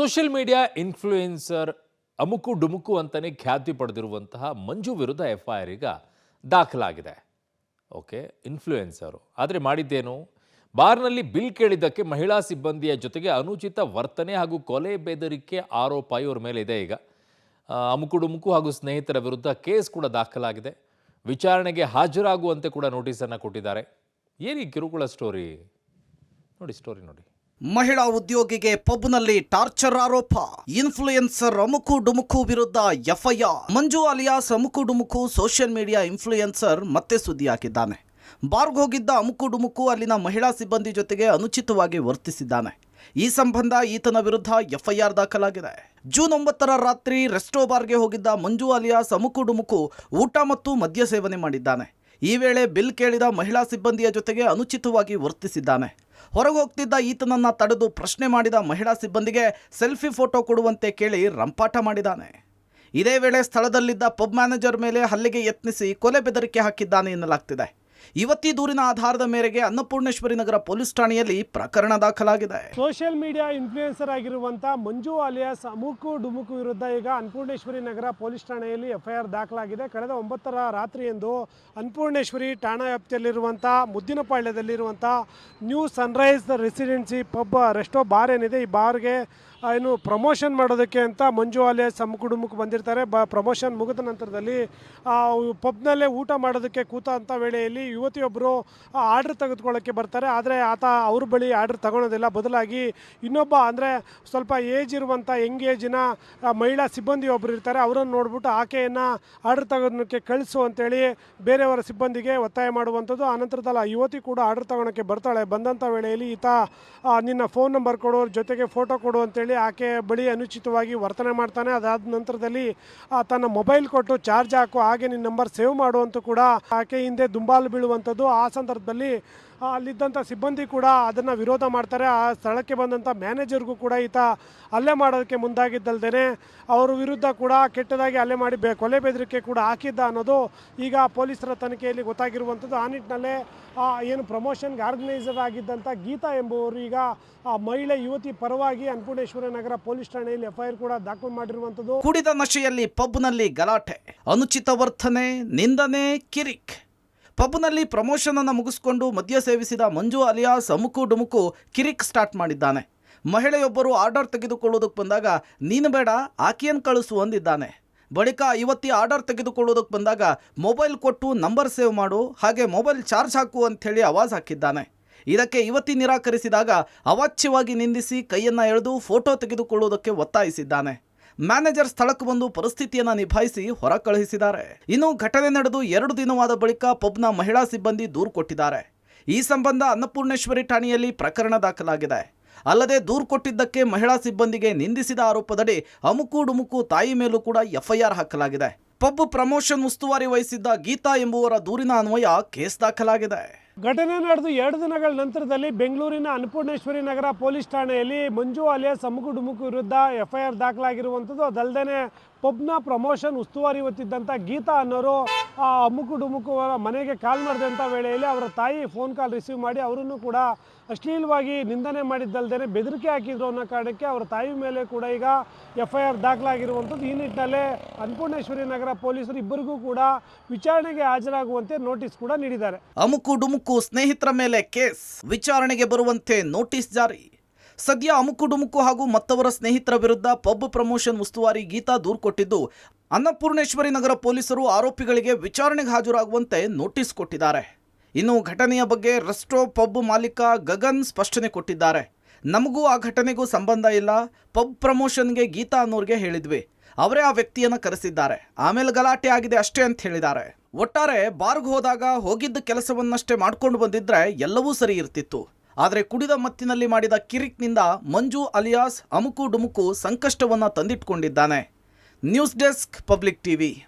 Social media influencer ಅಮುಕು ಡುಮುಕು ಅಂತಾನೆ ಖ್ಯಾತಿ ಪಡೆದಿರುವಂತಹ ಮಂಜು ವಿರುದ್ಧ ಎಫ್ಐಆರ್ ಈಗ ದಾಖಲಾಗಿದೆ. ಓಕೆ, ಇನ್ಫ್ಲೂಯೆನ್ಸರು ಆದರೆ ಮಾಡಿದ್ದೇನು? ಬಾರ್ನಲ್ಲಿ ಬಿಲ್ ಕೇಳಿದ್ದಕ್ಕೆ ಮಹಿಳಾ ಸಿಬ್ಬಂದಿಯ ಜೊತೆಗೆ ಅನುಚಿತ ವರ್ತನೆ ಹಾಗೂ ಕೊಲೆ ಬೆದರಿಕೆ ಆರೋಪ ಇವರ ಮೇಲೆ ಇದೆ. ಈಗ ಅಮುಕು ಡುಮುಕು ಹಾಗೂ ಸ್ನೇಹಿತರ ವಿರುದ್ಧ ಕೇಸ್ ಕೂಡ ದಾಖಲಾಗಿದೆ. ವಿಚಾರಣೆಗೆ ಹಾಜರಾಗುವಂತೆ ಕೂಡ ನೋಟಿಸನ್ನು ಕೊಟ್ಟಿದ್ದಾರೆ. ಏನು ಕಿರುಕುಳ ಸ್ಟೋರಿ ನೋಡಿ. ಮಹಿಳಾ ಉದ್ಯೋಗಿಗೆ ಪಬ್ನಲ್ಲಿ ಟಾರ್ಚರ್ ಆರೋಪ. ಇನ್ಫ್ಲೂಯೆನ್ಸರ್ ಅಮುಕು ಡುಮುಕು ವಿರುದ್ಧ ಎಫ್ಐಆರ್. ಮಂಜು alias Amuku ಡುಮುಕು social media influencer ಮತ್ತೆ ಸುದ್ದಿಯಾಗಿದ್ದಾನೆ. ಬಾರ್ಗ್ ಹೋಗಿದ್ದ ಅಮುಕು ಡುಮುಕು ಅಲ್ಲಿನ ಮಹಿಳಾ ಸಿಬ್ಬಂದಿ ಜೊತೆಗೆ ಅನುಚಿತವಾಗಿ ವರ್ತಿಸಿದ್ದಾನೆ. ಈ ಸಂಬಂಧ ಈತನ ವಿರುದ್ಧ ಎಫ್ಐಆರ್ ದಾಖಲಾಗಿದೆ. ಜೂನ್ 9ರ ರಾತ್ರಿ ರೆಸ್ಟೋ ಬಾರ್ಗೆ ಹೋಗಿದ್ದ ಮಂಜು ಅಲಿಯಾಸ್ ಅಮುಕು ಡುಮುಕು ಊಟ ಮತ್ತು ಮದ್ಯ ಸೇವನೆ ಮಾಡಿದ್ದಾನೆ. ಈ ವೇಳೆ ಬಿಲ್ ಕೇಳಿದ ಮಹಿಳಾ ಸಿಬ್ಬಂದಿಯ ಜೊತೆಗೆ ಅನುಚಿತವಾಗಿ ವರ್ತಿಸಿದ್ದಾನೆ. ಹೊರಗೆ ಹೋಗ್ತಿದ್ದ ಈತನನ್ನ ತಡೆದು ಪ್ರಶ್ನೆ ಮಾಡಿದ ಮಹಿಳಾ ಸಿಬ್ಬಂದಿಗೆ ಸೆಲ್ಫಿ ಫೋಟೋ ಕೊಡುವಂತೆ ಕೇಳಿ ರಂಪಾಟ ಮಾಡಿದ್ದಾನೆ. ಇದೇ ವೇಳೆ ಸ್ಥಳದಲ್ಲಿದ್ದ ಪಬ್ ಮ್ಯಾನೇಜರ್ ಮೇಲೆ ಹಲ್ಲೆಗೆ ಯತ್ನಿಸಿ ಕೊಲೆ ಬೆದರಿಕೆ ಹಾಕಿದ್ದಾನೆ ಎನ್ನಲಾಗ್ತಿದೆ. ಯುವತಿ ದೂರಿನ ಆಧಾರದ ಮೇರೆಗೆ ಅನ್ನಪೂರ್ಣೇಶ್ವರಿ ನಗರ ಪೊಲೀಸ್ ಠಾಣೆಯಲ್ಲಿ ಪ್ರಕರಣ ದಾಖಲಾಗಿದೆ. ಸೋಷಿಯಲ್ ಮೀಡಿಯಾ ಇನ್ಫ್ಲೂಯೆನ್ಸರ್ ಆಗಿರುವಂಥ ಮಂಜು ಅಲಿಯಾಸ್ ಅಮುಕು ಡುಮುಕು ವಿರುದ್ಧ ಈಗ ಅನ್ನಪೂರ್ಣೇಶ್ವರಿ ನಗರ ಪೊಲೀಸ್ ಠಾಣೆಯಲ್ಲಿ ಎಫ್ಐಆರ್ ದಾಖಲಾಗಿದೆ. ಕಳೆದ 9ರ ರಾತ್ರಿಯಂದು ಅನ್ನಪೂರ್ಣೇಶ್ವರಿ ಠಾಣಾ ವ್ಯಾಪ್ತಿಯಲ್ಲಿರುವಂಥ ಮುದ್ದಿನಪಾಳ್ಯದಲ್ಲಿರುವಂಥ new sunrise residency pub resto bar ಏನಿದೆ, ಈ ಬಾರ್ಗೆ ಏನು ಪ್ರಮೋಷನ್ ಮಾಡೋದಕ್ಕೆ ಅಂತ ಮಂಜು ಅಲಿಯಾಸ್ ಅಮುಕು ಡುಮುಕು ಬಂದಿರ್ತಾರೆ. ಪ್ರಮೋಷನ್ ಮುಗಿದ ನಂತರದಲ್ಲಿ ಪಬ್ನಲ್ಲೇ ಊಟ ಮಾಡೋದಕ್ಕೆ ಕೂತ ವೇಳೆಯಲ್ಲಿ ಯುವತಿಯೊಬ್ಬರು ಆರ್ಡ್ರ್ ತೆಗೆದುಕೊಳ್ಳೋಕ್ಕೆ ಬರ್ತಾರೆ. ಆದರೆ ಆತ ಅವ್ರ ಬಳಿ ಆರ್ಡ್ರ್ ತಗೊಳ್ಳೋದಿಲ್ಲ. ಬದಲಾಗಿ ಇನ್ನೊಬ್ಬ ಅಂದರೆ ಸ್ವಲ್ಪ ಏಜ್ ಇರುವಂಥ ಯಂಗ್ ಏಜಿನ ಮಹಿಳಾ ಸಿಬ್ಬಂದಿ ಒಬ್ಬರು ಇರ್ತಾರೆ. ಅವರನ್ನು ನೋಡ್ಬಿಟ್ಟು ಆಕೆಯನ್ನು ಆರ್ಡ್ರ್ ತೆಗೆದೋಕ್ಕೆ ಕಳಿಸು ಅಂತೇಳಿ ಬೇರೆಯವರ ಸಿಬ್ಬಂದಿಗೆ ಒತ್ತಾಯ ಮಾಡುವಂಥದ್ದು. ಆನಂತರದಲ್ಲಿ ಯುವತಿ ಕೂಡ ಆರ್ಡ್ರ್ ತಗೊಳಕ್ಕೆ ಬರ್ತಾಳೆ. ಬಂದಂಥ ವೇಳೆಯಲ್ಲಿ ಈತ ನಿನ್ನ ಫೋನ್ ನಂಬರ್ ಕೊಡು, ಜೊತೆಗೆ ಫೋಟೋ ಕೊಡು ಅಂತೇಳಿ ಆಕೆ ಬಳಿ ಅನುಚಿತವಾಗಿ ವರ್ತನೆ ಮಾಡ್ತಾನೆ. ಅದಾದ ನಂತರದಲ್ಲಿ ತನ್ನ ಮೊಬೈಲ್ ಕೊಟ್ಟು ಚಾರ್ಜ್ ಹಾಕು, ಹಾಗೆ ನಿನ್ನ ನಂಬರ್ ಸೇವ್ ಮಾಡುವಂತ ಕೂಡ ಆಕೆ ಹಿಂದೆ ದುಂಬಾಲು ಬೀಳುವಂಥದ್ದು. ಆ ಸಂದರ್ಭದಲ್ಲಿ ಅಲ್ಲಿದ್ದಂಥ ಸಿಬ್ಬಂದಿ ಕೂಡ ಅದನ್ನು ವಿರೋಧ ಮಾಡ್ತಾರೆ. ಆ ಸ್ಥಳಕ್ಕೆ ಬಂದಂಥ ಮ್ಯಾನೇಜರ್ಗೂ ಕೂಡ ಈತ ಹಲ್ಲೆ ಮಾಡೋದಕ್ಕೆ ಮುಂದಾಗಿದ್ದಲ್ದೇ ಅವ್ರ ವಿರುದ್ಧ ಕೂಡ ಕೆಟ್ಟದಾಗಿ ಹಲ್ಲೆ ಮಾಡಿ ಕೊಲೆ ಬೆದರಿಕೆ ಕೂಡ ಹಾಕಿದ್ದ ಅನ್ನೋದು ಈಗ ಪೊಲೀಸರ ತನಿಖೆಯಲ್ಲಿ ಗೊತ್ತಾಗಿರುವಂಥದ್ದು. ಆ ನಿಟ್ಟಿನಲ್ಲೇ ಏನು ಪ್ರಮೋಷನ್ಗೆ ಆರ್ಗನೈಸರ್ ಆಗಿದ್ದಂಥ ಗೀತಾ ಎಂಬುವರು ಈಗ ಮಹಿಳೆ ಯುವತಿ ಪರವಾಗಿ ಅನ್ನಪೂರ್ಣೇಶ್ವರಿ ನಗರ ಪೊಲೀಸ್ ಠಾಣೆಯಲ್ಲಿ ಎಫ್ಐಆರ್ ಕೂಡ ದಾಖಲು ಮಾಡಿರುವಂಥದ್ದು. ಕುಡಿದ ನಶೆಯಲ್ಲಿ ಪಬ್ನಲ್ಲಿ ಗಲಾಟೆ, ಅನುಚಿತ ವರ್ತನೆ, ನಿಂದನೆ, ಕಿರಿಕ್. ಪಬ್ನಲ್ಲಿ ಪ್ರಮೋಷನ್ ಅನ್ನು ಮುಗಿಸಿಕೊಂಡು ಮದ್ಯ ಸೇವಿಸಿದ ಮಂಜು ಅಲಿಯಾಸ್ ಅಮುಕು ಡುಮುಕು ಕಿರಿಕ್ ಸ್ಟಾರ್ಟ್ ಮಾಡಿದ್ದಾನೆ. ಮಹಿಳೆಯೊಬ್ಬರು ಆರ್ಡರ್ ತೆಗೆದುಕೊಳ್ಳೋದಕ್ಕೆ ಬಂದಾಗ ನೀನು ಬೇಡ ಆಕೆಯನ್ನು ಕಳಿಸು ಅಂದಿದ್ದಾನೆ. ಬಳಿಕ ಯುವತಿ ಆರ್ಡರ್ ತೆಗೆದುಕೊಳ್ಳೋದಕ್ಕೆ ಬಂದಾಗ ಮೊಬೈಲ್ ಕೊಟ್ಟು ನಂಬರ್ ಸೇವ್ ಮಾಡು, ಹಾಗೆ ಮೊಬೈಲ್ ಚಾರ್ಜ್ ಹಾಕು ಅಂಥೇಳಿ ಆವಾಜ್ ಹಾಕಿದ್ದಾನೆ. ಇದಕ್ಕೆ ಯುವತಿ ನಿರಾಕರಿಸಿದಾಗ ಅವಾಚ್ಯವಾಗಿ ನಿಂದಿಸಿ ಕೈಯನ್ನು ಎಳೆದು ಫೋಟೋ ತೆಗೆದುಕೊಳ್ಳುವುದಕ್ಕೆ ಒತ್ತಾಯಿಸಿದ್ದಾನೆ. ಮ್ಯಾನೇಜರ್ ಸ್ಥಳಕ್ಕೆ ಬಂದು ಪರಿಸ್ಥಿತಿಯನ್ನು ನಿಭಾಯಿಸಿ ಹೊರ ಕಳುಹಿಸಿದ್ದಾರೆ. ಇನ್ನು ಘಟನೆ ನಡೆದು 2 ದಿನವಾದ ಬಳಿಕ ಪಬ್ನ ಮಹಿಳಾ ಸಿಬ್ಬಂದಿ ದೂರು ಕೊಟ್ಟಿದ್ದಾರೆ. ಈ ಸಂಬಂಧ ಅನ್ನಪೂರ್ಣೇಶ್ವರಿ ಠಾಣೆಯಲ್ಲಿ ಪ್ರಕರಣ ದಾಖಲಾಗಿದೆ. ಅಲ್ಲದೆ ದೂರು ಕೊಟ್ಟಿದ್ದಕ್ಕೆ ಮಹಿಳಾ ಸಿಬ್ಬಂದಿಗೆ ನಿಂದಿಸಿದ ಆರೋಪದಡಿ ಅಮುಕು ಡುಮುಕು ತಾಯಿ ಮೇಲೂ ಕೂಡ ಎಫ್ಐಆರ್ ಹಾಕಲಾಗಿದೆ. ಪಬ್ ಪ್ರಮೋಷನ್ ಉಸ್ತುವಾರಿ ವಹಿಸಿದ್ದ ಗೀತಾ ಎಂಬುವರ ದೂರಿನ ಅನ್ವಯ ಕೇಸ್ ದಾಖಲಾಗಿದೆ. ಘಟನೆ ನಡೆದು 2 ದಿನಗಳ ನಂತರದಲ್ಲಿ ಬೆಂಗಳೂರಿನ ಅನ್ನಪೂರ್ಣೇಶ್ವರಿ ನಗರ ಪೊಲೀಸ್ ಠಾಣೆಯಲ್ಲಿ ಮಂಜು ಅಲಿಯಾಸ್ ಅಮುಕು ಡುಮುಕು ವಿರುದ್ಧ ಎಫ್ಐಆರ್ ದಾಖಲಾಗಿರುವಂಥದ್ದು. ಅದಲ್ಲದೆ ಪಬ್ನ ಪ್ರಮೋಷನ್ ಉಸ್ತುವಾರಿ ಹೊತ್ತಿದ್ದಂಥ ಗೀತಾ ಅನ್ನೋರು ಅಮುಕು ಡುಮುಕು ಮನೆಗೆ ಕಾಲ್ ಮಾಡಿದಂಥ ವೇಳೆಯಲ್ಲಿ ಅವರ ತಾಯಿ ಫೋನ್ ಕಾಲ್ ರಿಸೀವ್ ಮಾಡಿ ಅವರನ್ನು ಕೂಡ ಅಶ್ಲೀಲವಾಗಿ ನಿಂದನೆ ಮಾಡಿದ್ದಲ್ದೇ ಬೆದರಿಕೆ ಹಾಕಿದ್ರು ಅನ್ನೋ ಕಾರಣಕ್ಕೆ ಅವರ ತಾಯಿ ಮೇಲೆ ಕೂಡ ಈಗ ಎಫ್ಐಆರ್ ದಾಖಲಾಗಿರುವಂಥದ್ದು. ಈ ನಿಟ್ಟಿನಲ್ಲೇ ಅನ್ನಪೂರ್ಣೇಶ್ವರಿ ನಗರ ಪೊಲೀಸರು ಇಬ್ಬರಿಗೂ ಕೂಡ ವಿಚಾರಣೆಗೆ ಹಾಜರಾಗುವಂತೆ ನೋಟಿಸ್ ಕೂಡ ನೀಡಿದ್ದಾರೆ. ಅಮುಕು ಡುಮುಕು ಸ್ನೇಹಿತರ ಮೇಲೆ ಕೇಸ್, ವಿಚಾರಣೆಗೆ ಬರುವಂತೆ ನೋಟಿಸ್ ಜಾರಿ. ಸದ್ಯ ಅಮುಕು ಡುಮುಕು ಹಾಗೂ ಮತ್ತವರ ಸ್ನೇಹಿತರ ವಿರುದ್ಧ ಪಬ್ ಪ್ರಮೋಷನ್ ಉಸ್ತುವಾರಿ ಗೀತಾ ದೂರು ಕೊಟ್ಟಿದ್ದು, ಅನ್ನಪೂರ್ಣೇಶ್ವರಿ ನಗರ ಪೊಲೀಸರು ಆರೋಪಿಗಳಿಗೆ ವಿಚಾರಣೆಗೆ ಹಾಜರಾಗುವಂತೆ ನೋಟಿಸ್ ಕೊಟ್ಟಿದ್ದಾರೆ. ಇನ್ನು ಘಟನೆಯ ಬಗ್ಗೆ ರೆಸ್ಟೋ ಪಬ್ ಮಾಲೀಕ ಗಗನ್ ಸ್ಪಷ್ಟನೆ ಕೊಟ್ಟಿದ್ದಾರೆ. ನಮಗೂ ಆ ಘಟನೆಗೂ ಸಂಬಂಧ ಇಲ್ಲ, ಪಬ್ ಪ್ರಮೋಷನ್ಗೆ ಗೀತಾ ಅನ್ನೋರಿಗೆ ಹೇಳಿದ್ವಿ, ಅವರೇ ಆ ವ್ಯಕ್ತಿಯನ್ನು ಕರೆಸಿದ್ದಾರೆ, ಆಮೇಲೆ ಗಲಾಟೆ ಆಗಿದೆ ಅಷ್ಟೇ ಅಂತ ಹೇಳಿದ್ದಾರೆ. ಒಟ್ಟಾರೆ ಬಾರ್ಗ್ ಹೋದಾಗ ಹೋಗಿದ್ದ ಕೆಲಸವನ್ನಷ್ಟೇ ಮಾಡ್ಕೊಂಡು ಬಂದಿದ್ರೆ ಎಲ್ಲವೂ ಸರಿ ಇರ್ತಿತ್ತು. ಆದರೆ ಕುಡಿದ ಮತ್ತಿನಲ್ಲಿ ಮಾಡಿದ ಕಿರಿಕ್ನಿಂದ ಮಂಜು ಅಲಿಯಾಸ್ ಅಮುಕು ಡುಮುಕು ಸಂಕಷ್ಟವನ್ನು ತಂದಿಟ್ಕೊಂಡಿದ್ದಾನೆ. News desk, public TV.